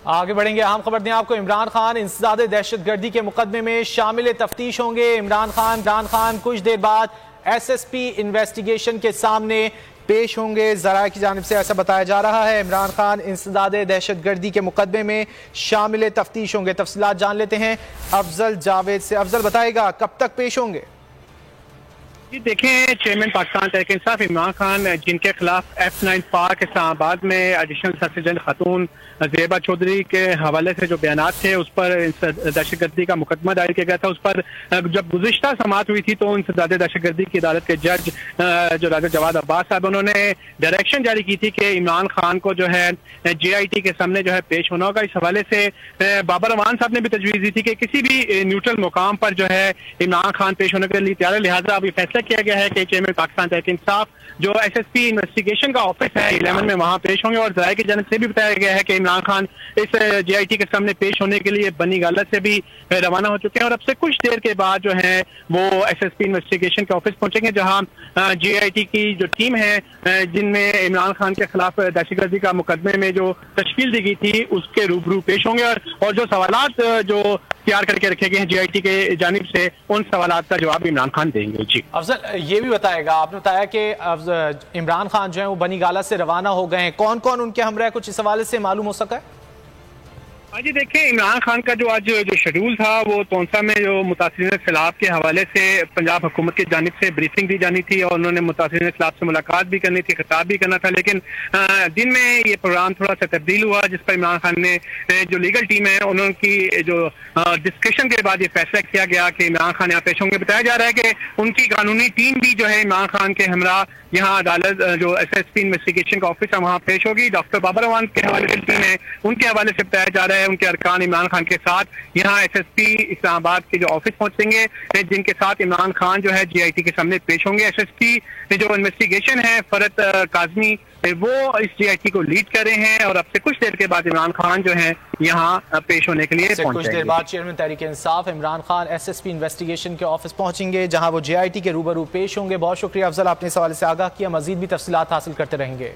आगे बढ़ेंगे। अहम खबर दें आपको, इमरान खान इंसदादे दहशतगर्दी के मुकदमे में शामिल तफ्तीश होंगे। इमरान खान कुछ देर बाद SSP इन्वेस्टिगेशन के सामने पेश होंगे। ज़राए की जानिब से ऐसा बताया जा रहा है। इमरान खान इंसदादे दहशतगर्दी के मुकदमे में शामिल तफ्तीश होंगे। तफसीलात जान लेते हैं अफजल जावेद से। अफजल बताएगा कब तक पेश होंगे? जी देखें, चेयरमैन पाकिस्तान तहरीक इंसाफ इमरान खान, जिनके खिलाफ F9 पार्क इस्लामाबाद में एडिशनल सर्जन खातून ज़ेबा चौधरी के हवाले से जो बयानात थे उस पर दहशतगर्दी का मुकदमा दायर किया गया था। उस पर जब गुज़िश्ता समाअत हुई थी तो इंसदादे दहशतगर्दी की अदालत के जज जो राजा जवाद अब्बास साहब, उन्होंने डायरेक्शन जारी की थी कि इमरान खान को जो है JIT के सामने जो है पेश होना होगा। इस हवाले से बाबर अमान साहब ने भी तजवीज़ दी थी कि किसी भी न्यूट्रल मुकाम पर जो है इमरान खान पेश होने के लिए तैयार है। लिहाजा अब ये फैसला किया गया है कि चेयरमैन पाकिस्तान तहरीक इंसाफ जो SSP इन्वेस्टिगेशन का ऑफिस है 11 में वहां पेश होंगे। और ज़राए की जानिब से भी बताया गया है कि इमरान खान इस JIT के सामने पेश होने के लिए बनी गालत से भी रवाना हो चुके हैं और अब से कुछ देर के बाद जो है वो SSP इन्वेस्टिगेशन के ऑफिस पहुंचेंगे, जहां JIT की जो टीम है जिनमें इमरान खान के खिलाफ दहशतगर्दी का मुकदमे में जो तश्कील दी गई थी उसके रूबरू पेश होंगे और जो सवालात जो तैयार करके रखे गए हैं JIT के जानिब से, उन सवालात का जवाब इमरान खान देंगे। जी अफजल, ये भी बताएगा, आपने बताया कि इमरान खान जो है वो बनी गाला से रवाना हो गए हैं। कौन कौन उनके हमरा है, कुछ इस हवाले से मालूम हो सका है? हाँ जी, देखिए इमरान खान का जो आज जो शेड्यूल था वो तोंसा में जो मुतासिरीन सैलाब के हवाले से पंजाब हुकूमत की जानिब से ब्रीफिंग दी जानी थी और उन्होंने मुतासिरीन सैलाब से मुलाकात भी करनी थी, खिताब भी करना था। लेकिन दिन में ये प्रोग्राम थोड़ा सा तब्दील हुआ, जिस पर इमरान खान ने जो लीगल टीम है उनकी जो डिस्कशन के बाद ये फैसला किया गया कि इमरान खान यहाँ पेश होंगे। बताया जा रहा है कि उनकी कानूनी टीम भी जो है इमरान खान के हमरा यहाँ अदालत जो SSP इन्वेस्टिगेशन का ऑफिस है वहाँ पेश होगी। डॉक्टर बाबर अमान के हवाले से टीम है, उनके हवाले से बताया जा रहा है उनके अरकान इमरान खान के साथ यहाँ SSP इस्लामाबाद के जो ऑफिस पहुंचेंगे, जिनके साथ इमरान खान जो है JIT के सामने पेश होंगे। SSP जो इन्वेस्टिगेशन है फरत काजमी वो इस JIT को लीड कर रहे हैं और अब से कुछ देर के बाद इमरान खान जो है यहाँ पेश होने के लिए कुछ देर बाद chairman Tehreek Insaf Imran Khan SSP investigation के ऑफिस पहुंचेंगे, जहां वो JIT के रूबरू पेश होंगे। बहुत शुक्रिया अफजल, आपने इस हवाले से आगाह किया। मजीद भी तफसीलात हासिल करते रहेंगे।